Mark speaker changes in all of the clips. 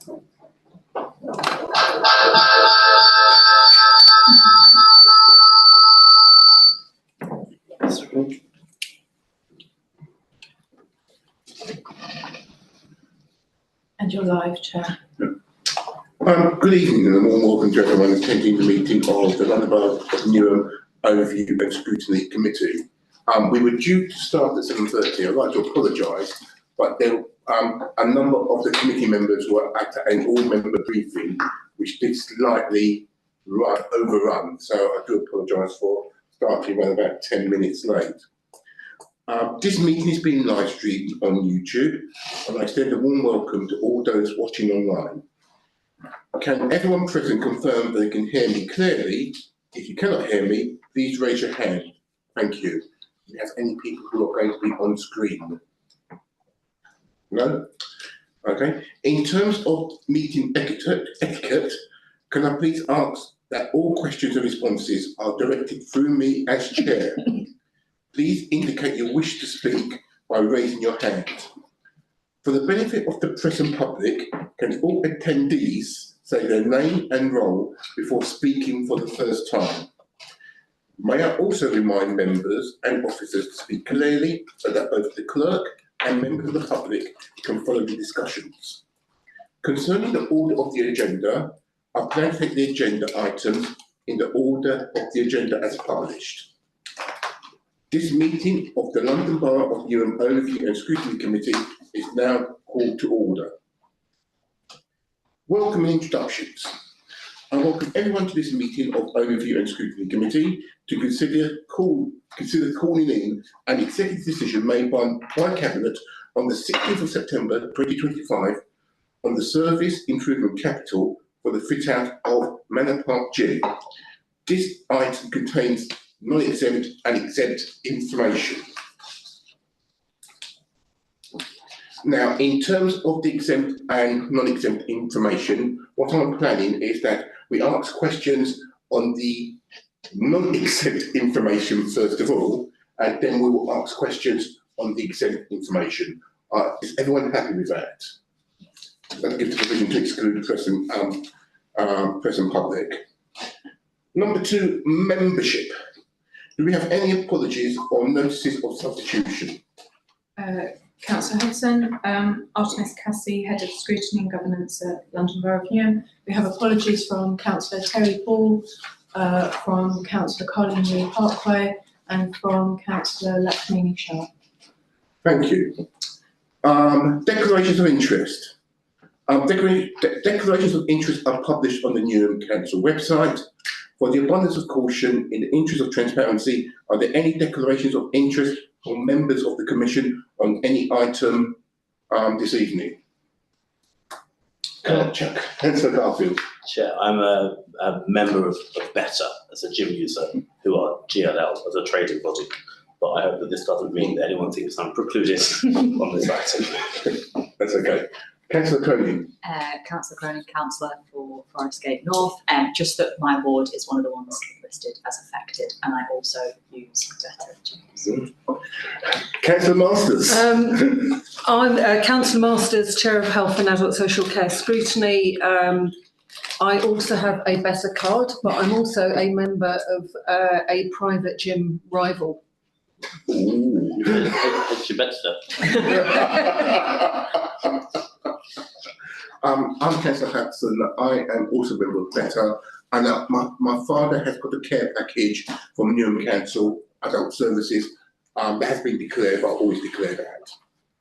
Speaker 1: And you're live, Chair.
Speaker 2: Good evening and a warm welcome to everyone attending the meeting of the London Borough of Newham Overview and Scrutiny Committee. We were due to start at 7:30. I'd like to apologise, but there a number of the committee members were at an all-member briefing, which did slightly overrun. So I do apologise for starting around about 10 minutes late. This meeting is being live streamed on YouTube, and I extend a warm welcome to all those watching online. Can everyone present confirm they can hear me clearly? If you cannot hear me, please raise your hand. Thank you. Do you have any people who are going to be on screen? No? Okay. In terms of meeting etiquette, can I please ask that all questions and responses are directed through me as chair? Please indicate your wish to speak by raising your hand. For the benefit of the press and public, can all attendees say their name and role before speaking for the first time? May I also remind members and officers to speak clearly so that both the clerk and members of the public can follow the discussions. Concerning the order of the agenda, I plan to take the agenda items in the order of the agenda as published. This meeting of the London Borough of Newham Overview and Scrutiny Committee is now called to order. Welcome and introductions. I welcome everyone to this meeting of Overview and Scrutiny Committee to consider calling in an executive decision made by Cabinet on the 16th of September 2025 on the service improvement capital for the fit out of Manor Park Gym. This item contains non-exempt and exempt information. Now, in terms of the exempt and non-exempt information, what I'm planning is that we ask questions on the non-exempt information first of all, and then we will ask questions on the exempt information. Is everyone happy with that? That gives the provision to exclude press and public. Number two, membership. Do we have any apologies or notices of substitution?
Speaker 1: Councillor Hudson, Artemis Cassie, Head of Scrutiny and Governance at London Borough of Newham. We have apologies from Councillor Terry Ball, from Councillor Colin Lee Parkway, and from Councillor Lakshmi Shah.
Speaker 2: Thank you. Declarations of interest. Declarations of interest are published on the Newham Council website. For the abundance of caution, in the interest of transparency, are there any declarations of interest from members of the Commission on any item this evening? Councillor Garfield.
Speaker 3: Chair, I'm a member of Better as a gym user, who are GLL as a trading body, but I hope that this doesn't mean that anyone thinks I'm precluded on this item.
Speaker 2: That's okay. Councillor Cronin.
Speaker 4: Councillor Cronin, councillor for Forest Gate North. Just that my ward is one of the ones listed as affected, and I also use Better gyms.
Speaker 2: Councillor Masters.
Speaker 5: I'm Councillor Masters, Chair of Health and Adult Social Care Scrutiny. I also have a Better card, but I'm also a member of a private gym rival.
Speaker 3: Ooh. What's your Better?
Speaker 2: I'm Councillor Hudson. I am also a member of Better, and my father has got a care package from Newham Council Adult Services that has been declared, but I always declare that.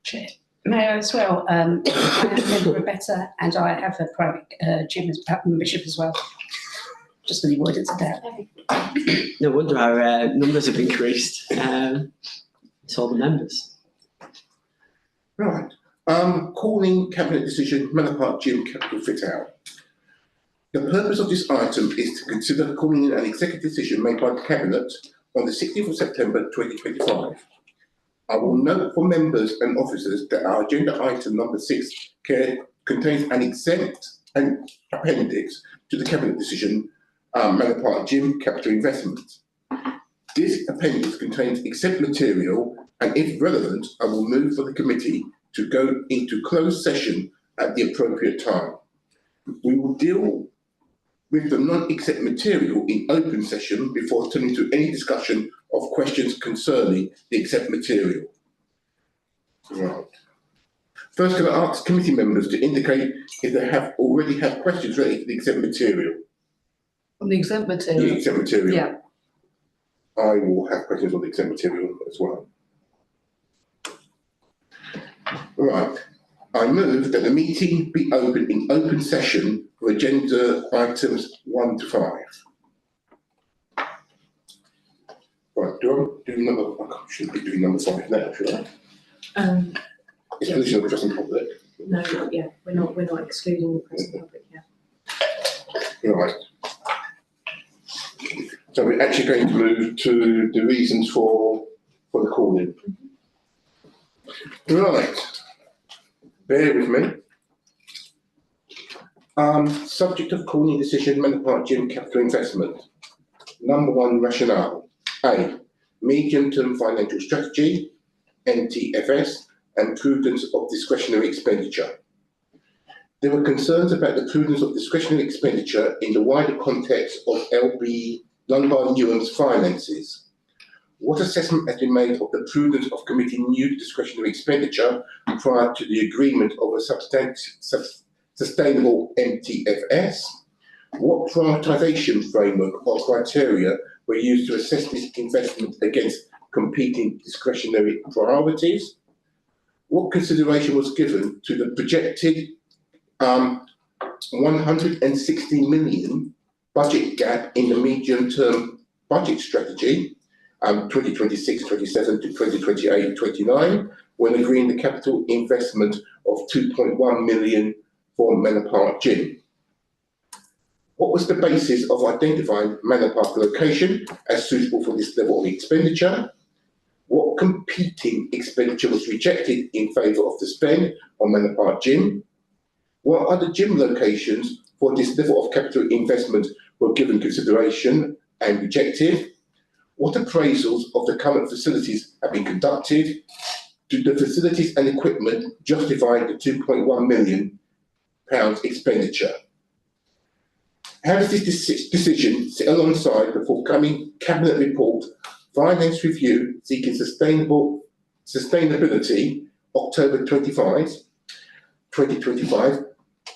Speaker 6: Chair. Mayor as well. I'm a member of Better, and I have a private gym as membership as well. Just many words about.
Speaker 7: No wonder our numbers have increased. It's all the members.
Speaker 2: Right. Calling Cabinet decision Manor Park Gym capital fit out. The purpose of this item is to consider calling in an executive decision made by the Cabinet on the 16th of September 2025. I will note for members and officers that our agenda item number 6 contains an exempt appendix to the Cabinet decision Manor Park Gym capital investment. This appendix contains exempt material, and if relevant, I will move for the committee to go into closed session at the appropriate time. We will deal with the non-accept material in open session before turning to any discussion of questions concerning the accept material. Right. First, can I ask committee members to indicate if they have already had questions related to the exempt material?
Speaker 5: On the exempt
Speaker 2: The
Speaker 5: material?
Speaker 2: exempt material.
Speaker 5: Yeah.
Speaker 2: I will have questions on the exempt material as well. Right. I move that the meeting be open in open session for agenda items 1 to 5. Right, do I do number, I shouldn't be doing number 5 now, should I? It's
Speaker 1: Yes.
Speaker 2: position of address in public.
Speaker 1: No, not yet. We're not excluding the press and public yet.
Speaker 2: Right. So we're actually going to move to the reasons for the calling. Right. Bear with me. Subject of calling decision, Manor Park Gym capital investment. Number 1 rationale. A. Medium-term financial strategy, NTFS, and prudence of discretionary expenditure. There were concerns about the prudence of discretionary expenditure in the wider context of LB Newham's finances. What assessment has been made of the prudence of committing new discretionary expenditure prior to the agreement of a sustainable MTFS? What prioritisation framework or criteria were used to assess this investment against competing discretionary priorities? What consideration was given to the projected 160 million budget gap in the medium-term budget strategy, 2026-27 to 2028-29, when agreeing the capital investment of 2.1 million for Manor Park Gym? What was the basis of identifying Manor Park location as suitable for this level of expenditure? What competing expenditure was rejected in favour of the spend on Manor Park Gym? What other gym locations for this level of capital investment were given consideration and rejected? What appraisals of the current facilities have been conducted? Do the facilities and equipment justify the £2.1 million expenditure? How does this decision sit alongside the forthcoming Cabinet report, Finance Review seeking sustainability, October 2025,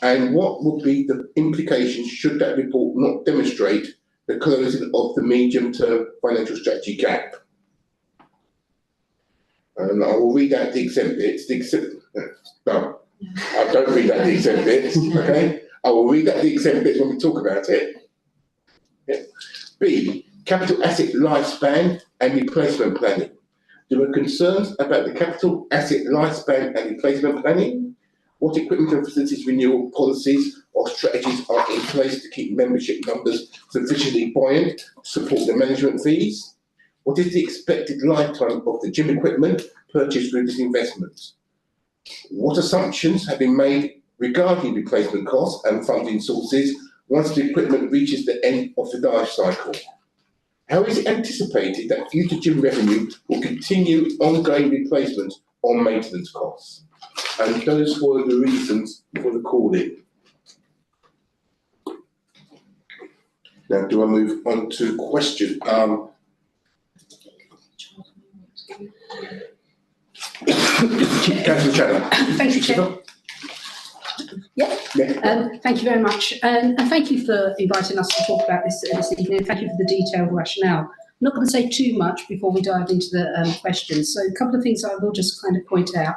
Speaker 2: and what would be the implications should that report not demonstrate the closing of the medium-term financial strategy gap? And I will read out the exempt bits. No, I don't read out the exempt bits, okay? I will read out the exempt bits when we talk about it. Yeah. B, capital asset lifespan and replacement planning. There were concerns about the capital asset lifespan and replacement planning. What equipment and facilities renewal policies or strategies are in place to keep membership numbers sufficiently buoyant to support the management fees? What is the expected lifetime of the gym equipment purchased with this investment? What assumptions have been made regarding replacement costs and funding sources once the equipment reaches the end of the life cycle? How is it anticipated that future gym revenue will continue ongoing replacement or maintenance costs? And those were the reasons for the calling. Now, do I move on to question? Councillor Chandler.
Speaker 6: Thank you, Chair. Thank you very much, and thank you for inviting us to talk about this evening. Thank you for the detailed rationale. I'm not going to say too much before we dive into the questions. So a couple of things I will just kind of point out,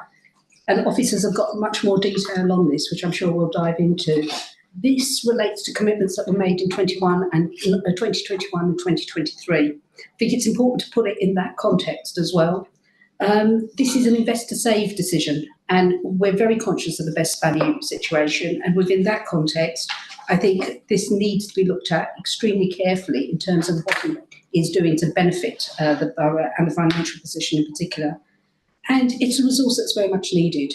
Speaker 6: and officers have got much more detail on this, which I'm sure we'll dive into. This relates to commitments that were made in 2021 and 2023. I think it's important to put it in that context as well. This is an investor-save decision, and we're very conscious of the best value situation. And within that context, I think this needs to be looked at extremely carefully in terms of what it is doing to benefit the borough and the financial position in particular. And it's a resource that's very much needed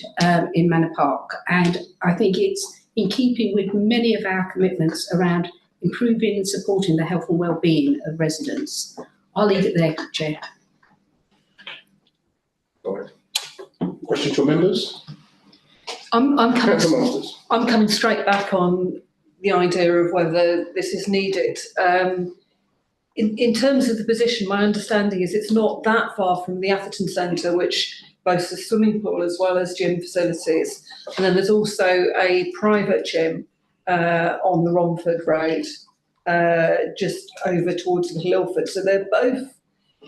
Speaker 6: in Manor Park. And I think it's in keeping with many of our commitments around improving and supporting the health and well-being of residents. I'll leave it there, Chair.
Speaker 2: All right. Questions from members?
Speaker 5: I'm
Speaker 2: Councillor Masters.
Speaker 5: coming straight back on the idea of whether this is needed. In terms of the position, my understanding is it's not that far from the Atherton Centre, which boasts a swimming pool as well as gym facilities. And then there's also a private gym on the Romford Road, just over towards Little Ilford. So they're both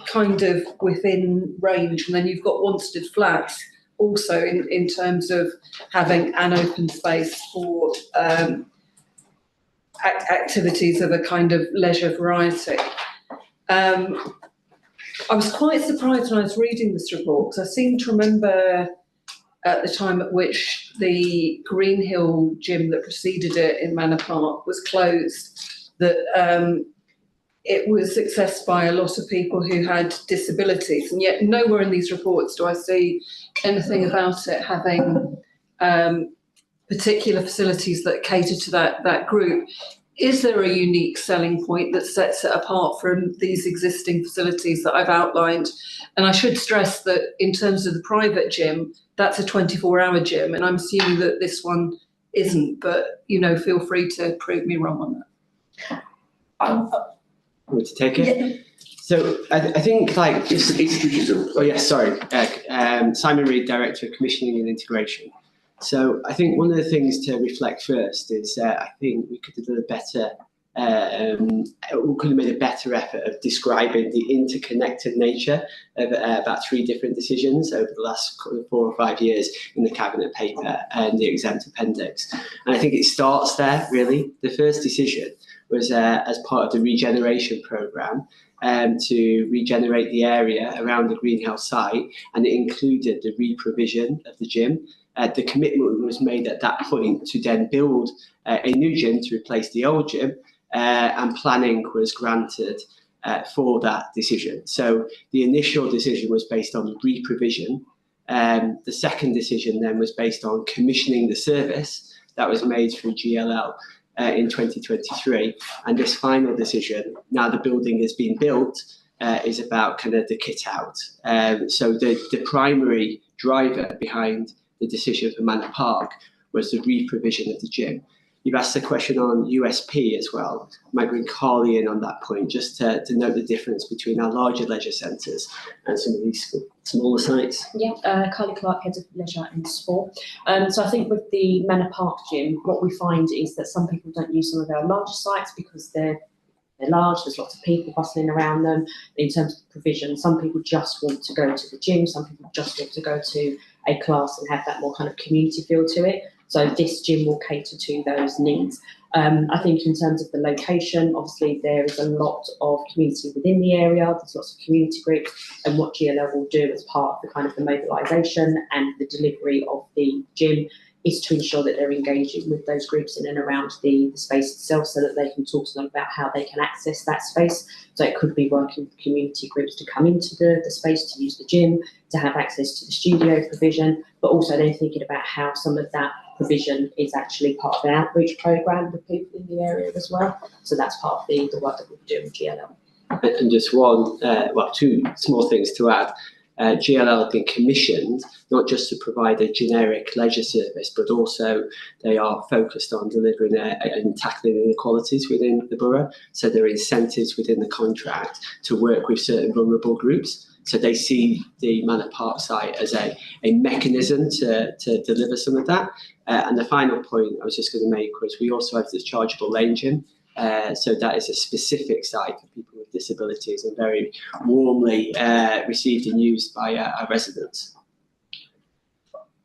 Speaker 5: kind of within range. And then you've got Wanstead Flats also in terms of having an open space for activities of a kind of leisure variety. I was quite surprised when I was reading this report, because I seem to remember at the time at which the Greenhill gym that preceded it in Manor Park was closed, that it was accessed by a lot of people who had disabilities, and yet nowhere in these reports do I see anything about it having particular facilities that cater to that group. Is there a unique selling point that sets it apart from these existing facilities that I've outlined? And I should stress that in terms of the private gym, that's a 24-hour gym, and I'm assuming that this one isn't, but, you know, feel free to prove me wrong on that.
Speaker 7: Want to take it? Yeah. So I think, like, Simon Reid, Director of Commissioning and Integration. So I think one of the things to reflect first is I think we could have done a better, we could have made a better effort of describing the interconnected nature of about 3 different decisions over the last 4 or 5 years in the Cabinet paper and the exempt appendix. And I think it starts there, really. The first decision was as part of the regeneration programme to regenerate the area around the Greenhouse site, and it included the re-provision of the gym. The commitment was made at that point to then build a new gym to replace the old gym, and planning was granted for that decision. So the initial decision was based on re-provision. The second decision then was based on commissioning the service that was made through GLL in 2023. And this final decision, now the building is being built, is about kind of the kit out. So the primary driver behind the decision for Manor Park was the re-provision of the gym. You've asked a question on USP as well. I might bring Carly in on that point, just to note the difference between our larger leisure centres and some of these smaller sites.
Speaker 8: Yeah, Carly Clark, Head of Leisure and Sport. So I think with the Manor Park gym, what we find is that some people don't use some of our larger sites because they're large, there's lots of people bustling around them. In terms of provision, some people just want to go to the gym, some people just want to go to a class and have that more kind of community feel to it. So this gym will cater to those needs. I think in terms of the location, obviously there is a lot of community within the area, there's lots of community groups, and what GLL will do as part of the kind of the mobilisation and the delivery of the gym is to ensure that they're engaging with those groups in and around the space itself, so that they can talk to them about how they can access that space. So it could be working with community groups to come into the space, to use the gym, to have access to the studio provision, but also then thinking about how some of that provision is actually part of an outreach programme with people in the area as well. So that's part of the work that we're doing with GLL.
Speaker 7: And just two small things to add. GLL have been commissioned not just to provide a generic leisure service, but also they are focused on delivering and tackling inequalities within the borough. So there are incentives within the contract to work with certain vulnerable groups. So they see the Manor Park site as a mechanism to deliver some of that. And the final point I was just going to make was we also have the chargeable lane gym. So that is a specific site for people with disabilities and very warmly received and used by our residents.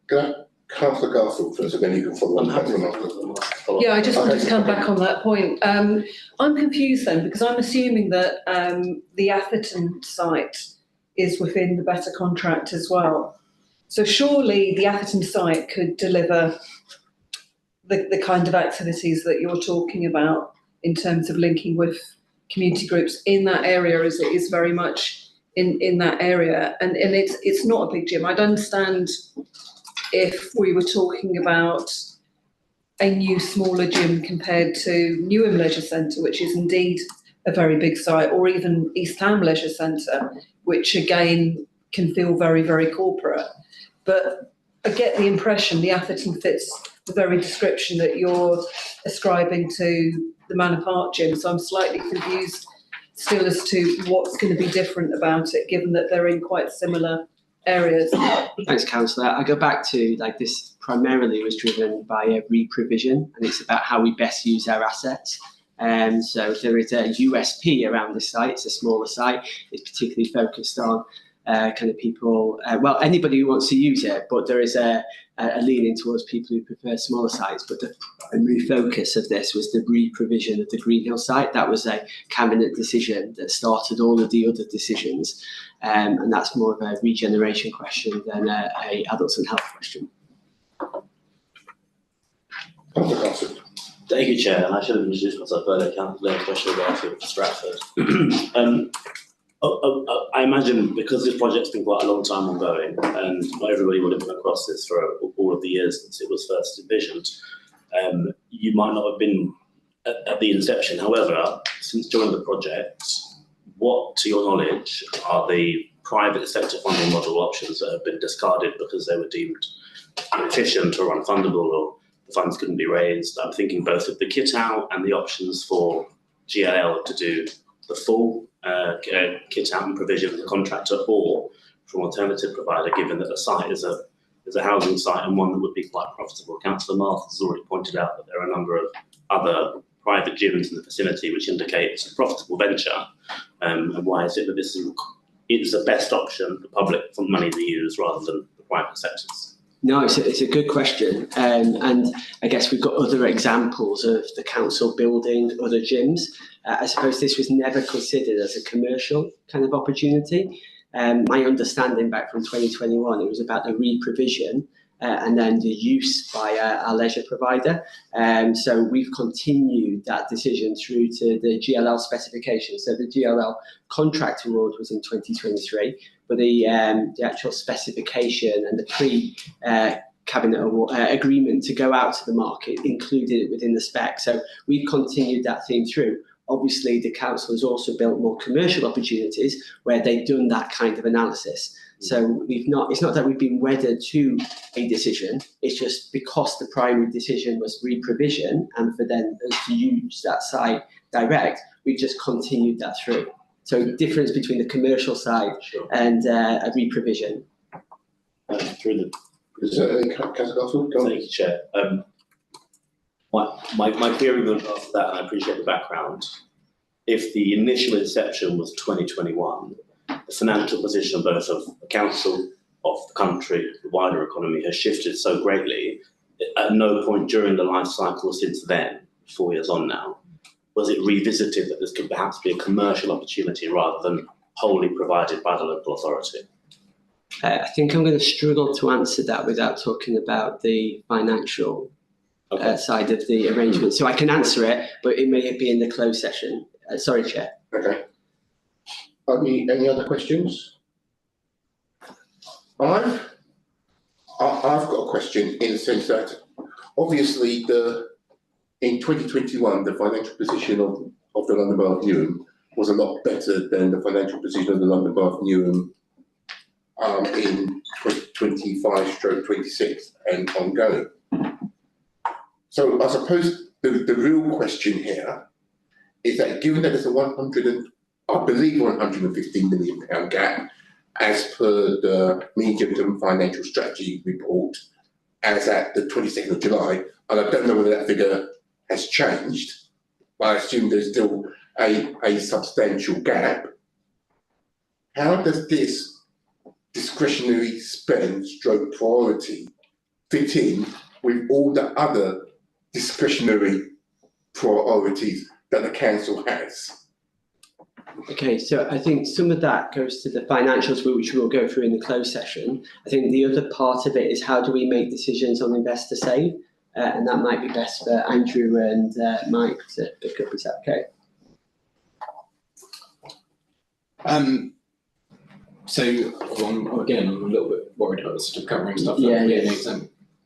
Speaker 2: Councillor Garfield first, and then you can follow on.
Speaker 5: Yeah, I just wanted to come back on that point. I'm confused then, because I'm assuming that the Atherton site is within the better contract as well. So surely the Atherton site could deliver the kind of activities that you're talking about in terms of linking with community groups in that area, as it is very much in that area. And it's not a big gym. I'd understand if we were talking about a new smaller gym compared to Newham Leisure Centre, which is indeed a very big site, or even East Ham Leisure Centre, which again can feel very, very corporate. But I get the impression the Atherton fits the very description that you're ascribing to the Manor Park gym. So I'm slightly confused still as to what's going to be different about it, given that they're in quite similar areas.
Speaker 7: Thanks, Councillor. I go back to this primarily was driven by a re-provision, and it's about how we best use our assets. So there is a USP around this site. It's a smaller site. It's particularly focused on kind of people, anybody who wants to use it, but there is a leaning towards people who prefer smaller sites. But the primary focus of this was the re-provision of the Greenhill site. That was a cabinet decision that started all of the other decisions, and that's more of a regeneration question than a adults and health question.
Speaker 3: Thank you, Chair, and I should have introduced myself earlier, Councillor Special Garfield for Stratford. I imagine because this project's been quite a long time ongoing, and not everybody would have come across this for all of the years since it was first envisioned, you might not have been at the inception. However, since joining the project, what, to your knowledge, are the private sector funding model options that have been discarded because they were deemed inefficient or unfundable, or the funds couldn't be raised? I'm thinking both of the kit out and the options for GLL to do the full kit out and provision of the contractor, or from alternative provider, given that the site is a housing site and one that would be quite profitable. Councillor Martha has already pointed out that there are a number of other private gyms in the vicinity, which indicate it's a profitable venture. And why is it that this is the best option for public money to use rather than the private sectors?
Speaker 7: No, it's a good question. And I guess we've got other examples of the council building other gyms. I suppose this was never considered as a commercial kind of opportunity. My understanding back from 2021, it was about the re-provision and then the use by our leisure provider. So we've continued that decision through to the GLL specification. So the GLL contract award was in 2023, but the actual specification and the cabinet agreement to go out to the market included it within the spec. So we've continued that theme through. Obviously, the council has also built more commercial opportunities where they've done that kind of analysis. So it's not that we've been wedded to a decision, it's just because the primary decision was re-provision and for them to use that site direct, we've just continued that through. So the difference between the commercial side and a re-provision.
Speaker 3: Thank you, Chair. My query would after that, and I appreciate the background. If the initial inception was 2021, the financial position both of the council, of the country, the wider economy has shifted so greatly. At no point during the life cycle since then, 4 years on now, was it revisited that this could perhaps be a commercial opportunity rather than wholly provided by the local authority?
Speaker 7: I think I'm going to struggle to answer that without talking about the financial side of the arrangement. So I can answer it, but it may be in the closed session. Sorry, Chair.
Speaker 2: Okay. Any other questions? I've got a question in the sense that obviously in 2021 the financial position of the London Borough of Newham was a lot better than the financial position of the London Borough of Newham in 2025/26 and ongoing. So I suppose the real question here is that given that there's a £115 million gap as per the medium-term financial strategy report as at the 22nd of July, and I don't know whether that figure has changed, but I assume there's still a substantial gap. How does this discretionary spend stroke priority fit in with all the other discretionary priorities that the council has?
Speaker 7: Okay, so I think some of that goes to the financials, which we'll go through in the closed session. I think the other part of it is how do we make decisions on investor save, and that might be best for Andrew and Mike to pick up. Is that okay?
Speaker 9: So I'm a little bit worried about sort of covering stuff.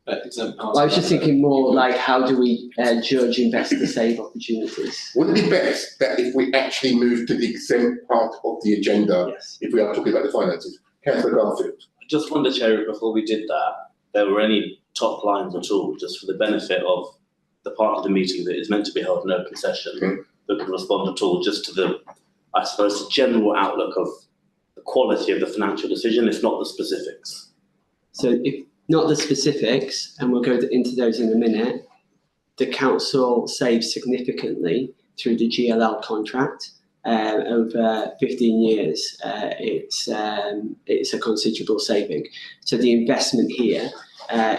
Speaker 9: Exempt parts.
Speaker 7: I was just thinking more like how do we judge investor save opportunities?
Speaker 2: Wouldn't it be best that if we actually move to the exempt part of the agenda,
Speaker 7: Yes.
Speaker 2: if we are talking about the finances? Councillor Garfield.
Speaker 3: I just wonder, Chair, before we did that, there were any top lines at all, just for the benefit of the part of the meeting that is meant to be held in open session, that could respond at all, just to the, I suppose, the general outlook of the quality of the financial decision, if not the specifics.
Speaker 7: So if not the specifics, and we'll go into those in a minute, the council saves significantly through the GLL contract. Over 15 years, it's a considerable saving. So the investment here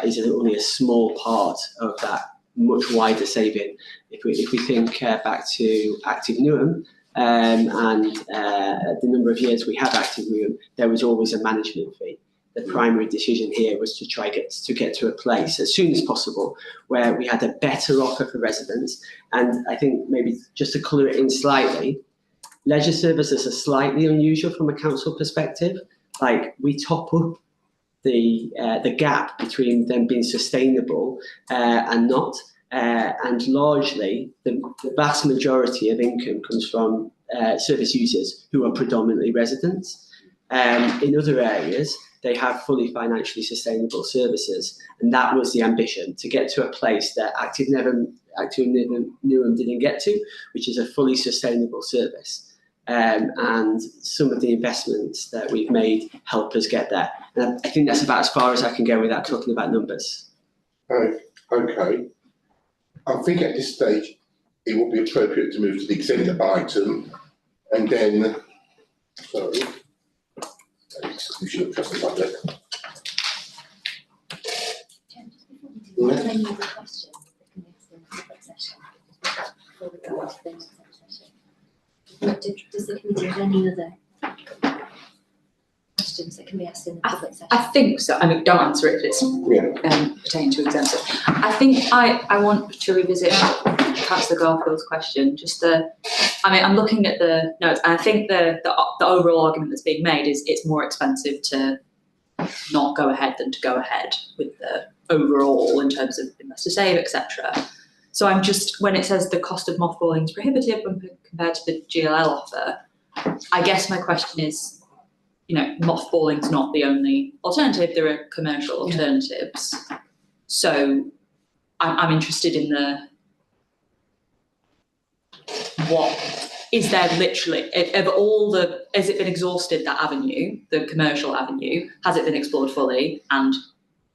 Speaker 7: is only a small part of that much wider saving. If we think back to Active Newham, and the number of years we have Active Newham, there was always a management fee. The primary decision here was to try get to a place as soon as possible where we had a better offer for residents. And I think maybe just to colour it in slightly, leisure services are slightly unusual from a council perspective. Like, we top up the gap between them being sustainable and not. And largely, the vast majority of income comes from service users who are predominantly residents. In other areas, they have fully financially sustainable services. And that was the ambition, to get to a place that Active Newham didn't get to, which is a fully sustainable service. And some of the investments that we've made help us get there. And I think that's about as far as I can go without talking about numbers.
Speaker 2: Okay. I think at this stage it would be appropriate to move to the agenda item, and then, sorry, we should have pressed the button.
Speaker 10: Any other questions that can be asked in the public session before we go on to the next session? Does the committee have any other questions that can be asked in the public session?
Speaker 4: I think so. I mean, don't answer it if it's pertaining to exemption. I think I want to revisit Councillor Garfield's question. I'm looking at the notes, and I think the overall argument that's being made is it's more expensive to not go ahead than to go ahead with the overall in terms of investor save, etc. So I'm just, when it says the cost of mothballing is prohibitive when compared to the GLL offer, I guess my question is, mothballing is not the only alternative. There are commercial alternatives. So I'm interested in what is there literally, has it been exhausted, that avenue, the commercial avenue? Has it been explored fully? And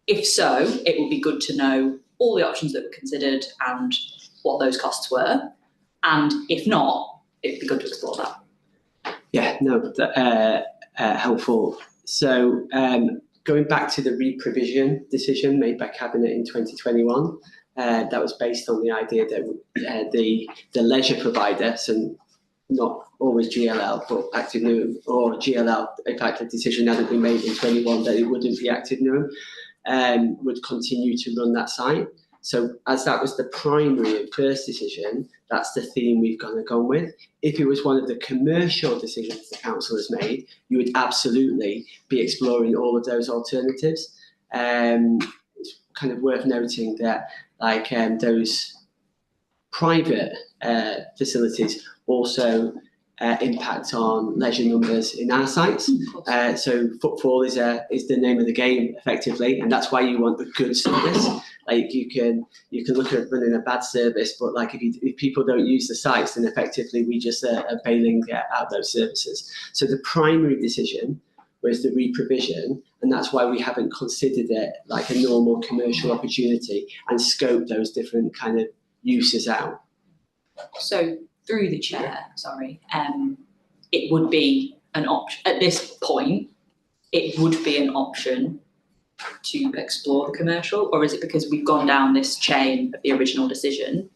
Speaker 4: if so, it would be good to know all the options that were considered and what those costs were. And if not, it'd be good to explore that.
Speaker 7: Yeah, no, helpful. So going back to the re-provision decision made by Cabinet in 2021, that was based on the idea that the leisure provider, so not always GLL, but Active Newham, or GLL, in fact, a decision hadn't been made in 21 that it wouldn't be Active Newham, would continue to run that site. So as that was the primary and first decision, that's the theme we've gone with. If it was one of the commercial decisions the council has made, you would absolutely be exploring all of those alternatives. It's kind of worth noting that those private facilities also impact on leisure numbers in our sites. So footfall is the name of the game, effectively, and that's why you want a good service. Like, you can look at running a bad service, but if people don't use the sites, then effectively we just are bailing out those services. So the primary decision was the re-provision, and that's why we haven't considered it like a normal commercial opportunity and scoped those different kind of uses out.
Speaker 4: So through the chair, it would be an option at this point. It would be an option to explore the commercial, or is it because we've gone down this chain of the original decision,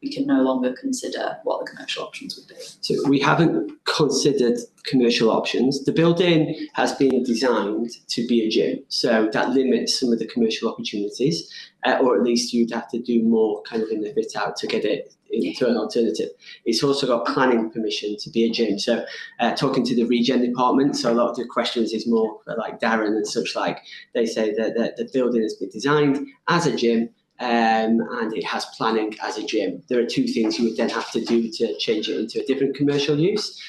Speaker 4: we can no longer consider what the commercial options would be?
Speaker 7: So we haven't considered commercial options. The building has been designed to be a gym, so that limits some of the commercial opportunities, or at least you'd have to do more kind of in the fit out to get it into an alternative. It's also got planning permission to be a gym. So talking to the regen department, so a lot of the questions is more like Darren and such, like they say that the building has been designed as a gym, and it has planning as a gym. There are two things you would then have to do to change it into a different commercial use.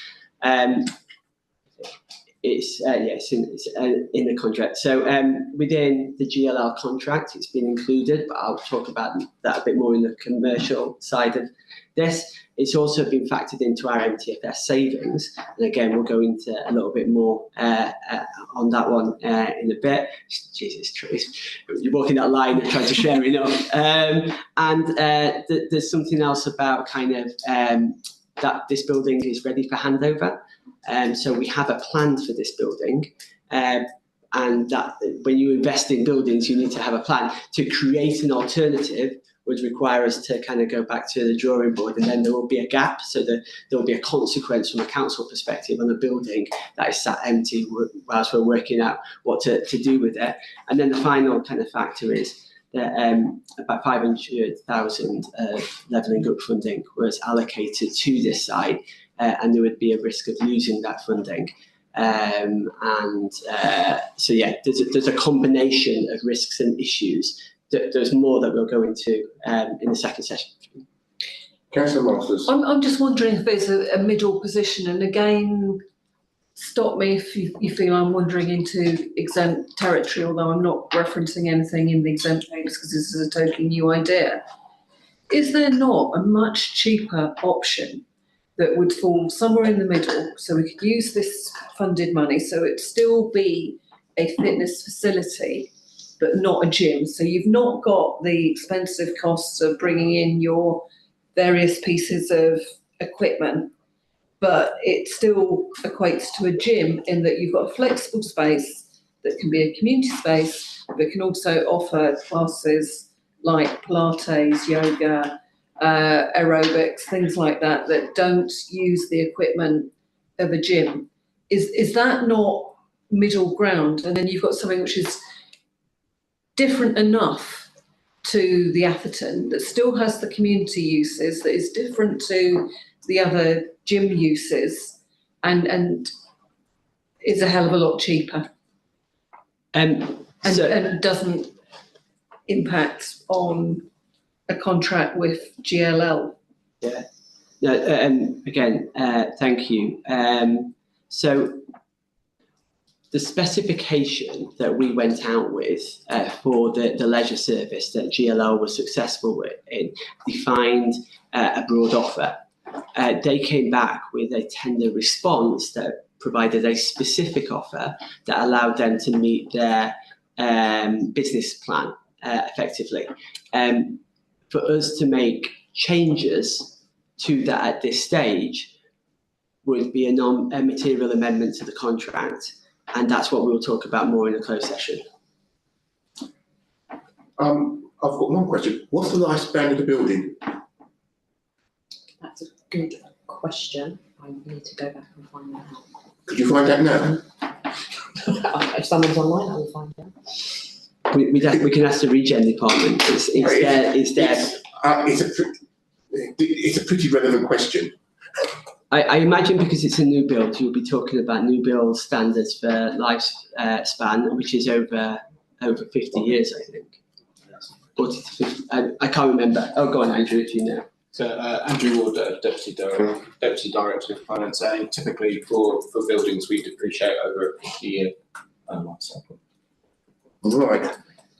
Speaker 7: it's in the contract. So within the GLL contract, it's been included, but I'll talk about that a bit more in the commercial side of this. It's also been factored into our MTFS savings, and again, we'll go into a little bit more on that one in a bit. Jesus, Trace, you're walking that line and trying to share it up. There's something else about kind of that this building is ready for handover. So we have a plan for this building, and that when you invest in buildings, you need to have a plan. To create an alternative would require us to kind of go back to the drawing board, and then there will be a gap, so that there will be a consequence from a council perspective on a building that is sat empty whilst we're working out what to do with it. And then the final kind of factor is that about 500,000 of levelling up funding was allocated to this site, and there would be a risk of losing that funding. So yeah, there's a combination of risks and issues. There's more that we'll go into in the second session.
Speaker 2: Councillor Masters.
Speaker 5: I'm just wondering if there's a middle position, and again, stop me if you feel I'm wandering into exempt territory, although I'm not referencing anything in the exempt names because this is a totally new idea. Is there not a much cheaper option that would fall somewhere in the middle, so we could use this funded money, so it'd still be a fitness facility, but not a gym? So you've not got the expensive costs of bringing in your various pieces of equipment, but it still equates to a gym in that you've got a flexible space that can be a community space, but can also offer classes like Pilates, yoga, aerobics, things like that, that don't use the equipment of a gym. Is that not middle ground? And then you've got something which is different enough to the Atherton that still has the community uses, that is different to the other gym uses, and is a hell of a lot cheaper, and doesn't impact on a contract with GLL.
Speaker 7: Yeah. No, again, thank you. So the specification that we went out with for the leisure service that GLL was successful in defined a broad offer. They came back with a tender response that provided a specific offer that allowed them to meet their business plan effectively. For us to make changes to that at this stage would be a non-material amendment to the contract, and that's what we'll talk about more in a closed session.
Speaker 2: I've got one question. What's the lifespan of the building?
Speaker 8: That's a good question. I need to go back and find that out.
Speaker 2: Could you find that now?
Speaker 8: If someone's online, I will find out.
Speaker 7: We can ask the regen department. It's
Speaker 2: a pretty relevant question.
Speaker 7: I imagine because it's a new build, you'll be talking about new build standards for lifespan, which is over 50 years, I think. 40 to 50. I can't remember. Oh, go on, Andrew, if you know.
Speaker 9: So Andrew Ward, Deputy Director of Finance. Typically for buildings, we depreciate over a 50-year life cycle.
Speaker 2: Right.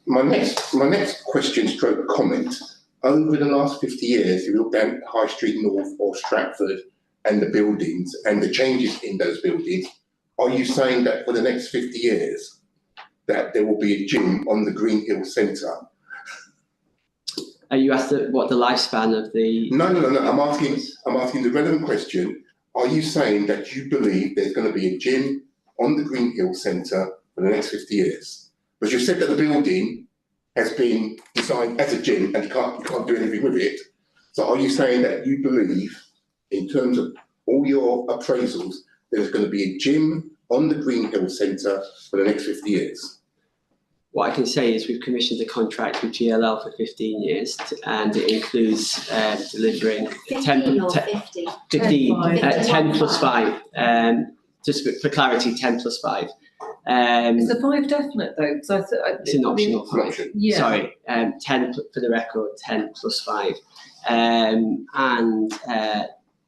Speaker 2: My next question stroke comment. Over the last 50 years, if you look down High Street North or Stratford and the buildings and the changes in those buildings, are you saying that for the next 50 years that there will be a gym on the Green Hill Centre?
Speaker 7: Are you asked what the lifespan of the? No.
Speaker 2: I'm asking the relevant question. Are you saying that you believe there's going to be a gym on the Green Hill Centre for the next 50 years? Because you said that the building has been designed as a gym and you can't do anything with it. So are you saying that you believe, in terms of all your appraisals, there's going to be a gym on the Green Hill Centre for the next 50 years?
Speaker 7: What I can say is we've commissioned a contract with GLL for 15 years, and it includes delivering
Speaker 10: 15 or 50?
Speaker 7: 10 plus 5. Just for clarity, 10 plus 5.
Speaker 5: Is the 5 definite though?
Speaker 7: It's an optional 5.
Speaker 5: Yeah.
Speaker 7: Sorry, 10 for the record, 10 plus 5.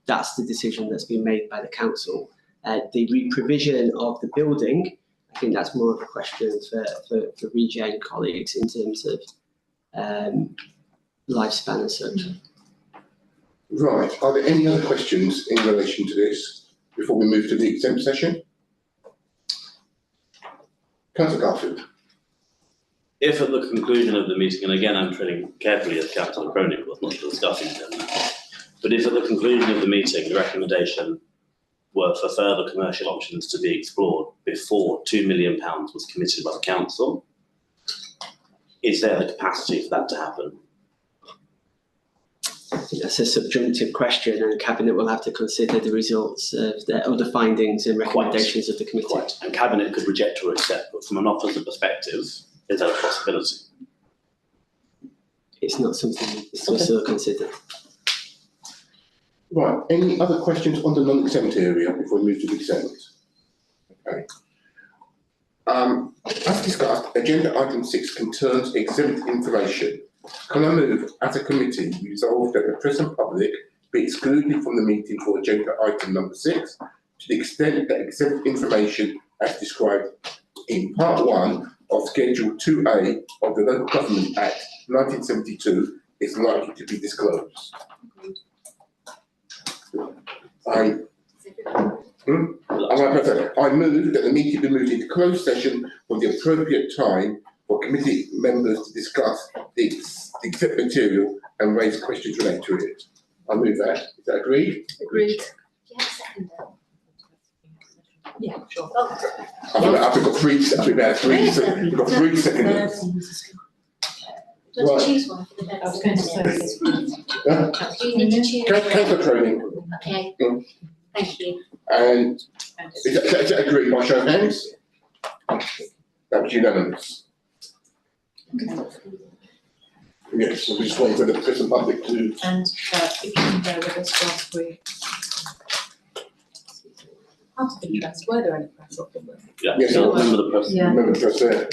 Speaker 7: That's the decision that's been made by the council. The re-provision of the building, I think that's more of a question for Regen colleagues in terms of lifespan and such.
Speaker 2: Right, are there any other questions in relation to this before we move to the exempt session? Councillor Garfield.
Speaker 3: If at the conclusion of the meeting, and again I'm treading carefully as Councillor Cronin was not discussing them, but if at the conclusion of the meeting the recommendation were for further commercial options to be explored before £2 million was committed by the council, is there the capacity for that to happen?
Speaker 7: I think that's a subjunctive question, and Cabinet will have to consider the results of the other findings and recommendations of the committee.
Speaker 3: Quite. And Cabinet could reject or accept, but from an officer perspective, is that a possibility?
Speaker 7: It's not something that's also considered.
Speaker 2: Right, any other questions on the non-exempt area before we move to the exempt? Okay. As discussed, agenda item 6 concerns exempt information. Can I move, as a committee, resolve that the press and public be excluded from the meeting for agenda item number 6 to the extent that exempt information as described in part 1 of Schedule 2A of the Local Government Act 1972 is likely to be disclosed. I move that the meeting be moved into closed session for the appropriate time for committee members to discuss the exempt material and raise questions related to it. I move that. Is that agreed?
Speaker 5: Agreed.
Speaker 10: Do you have a second?
Speaker 8: Yeah, sure.
Speaker 2: I've got three seconds.
Speaker 10: Do you want
Speaker 2: Right.
Speaker 10: to choose one for the
Speaker 1: I was going to say this.
Speaker 10: Do you need to choose?
Speaker 2: Councillor Cronin,
Speaker 10: Okay, thank you.
Speaker 2: and is that agreed by show of hands? That was unanimous. Yes, we're just waiting for the press and public to.
Speaker 1: And if you can bear with us whilst we. Out of interest, were there any press or public?
Speaker 3: Yeah,
Speaker 2: Yes,
Speaker 3: so remember the person.
Speaker 1: Yeah.
Speaker 2: Remember the press there.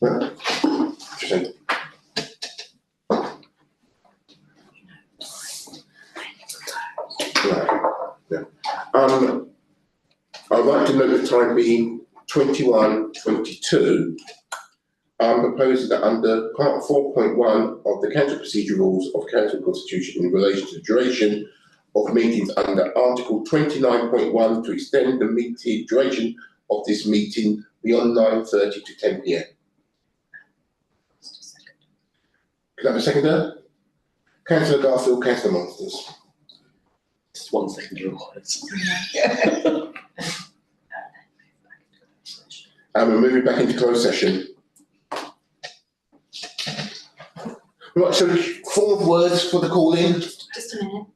Speaker 2: Interesting. Right, yeah. I'd like to note the time being 21:22. I'm proposing that under part 4.1 of the Council Procedure Rules of Council Constitution in relation to the duration of meetings under Article 29.1 to extend the meeting duration of this meeting beyond 9:30 to 10 p.m. Can I have a seconder? Councillor Garfield, Councillor Masters.
Speaker 3: Just 1 second required.
Speaker 2: And we're moving back into closed session. Right, so form of words for the call-in.
Speaker 10: Just a minute.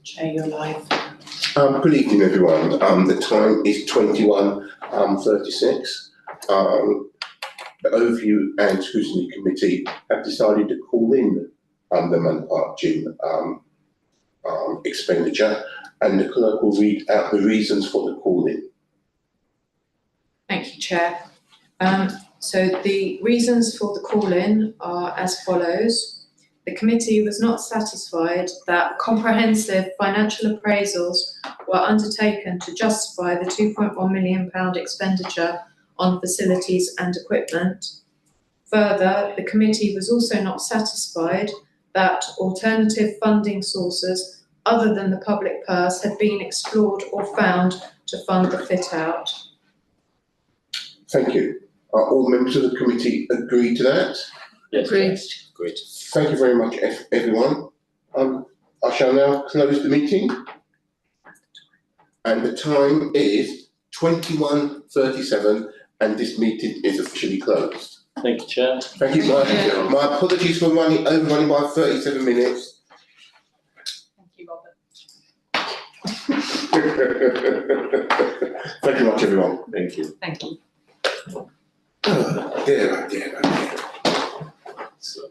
Speaker 1: Chair, you're live.
Speaker 2: Good evening, everyone. The time is 21:36. The Overview and Scrutiny Committee have decided to call in the Manor Park Gym expenditure, and the clerk will read out the reasons for the call in.
Speaker 1: Thank you, Chair. So the reasons for the call-in are as follows. The committee was not satisfied that comprehensive financial appraisals were undertaken to justify the £2.1 million expenditure on facilities and equipment. Further, the committee was also not satisfied that alternative funding sources other than the public purse had been explored or found to fund the fit-out.
Speaker 2: Thank you. Are all members of the committee agree to that?
Speaker 3: Yes,
Speaker 5: Agreed.
Speaker 3: Agreed.
Speaker 2: Thank you very much, everyone. I shall now close the meeting. And the time is 21:37, and this meeting is officially closed.
Speaker 3: Thank you, Chair.
Speaker 2: Thank you. My apologies for overrunning by 37 minutes.
Speaker 1: Thank you, Robert.
Speaker 2: Thank you much, everyone.
Speaker 3: Thank you.
Speaker 1: Thank you.
Speaker 2: Oh dear, oh dear, oh dear.
Speaker 3: So.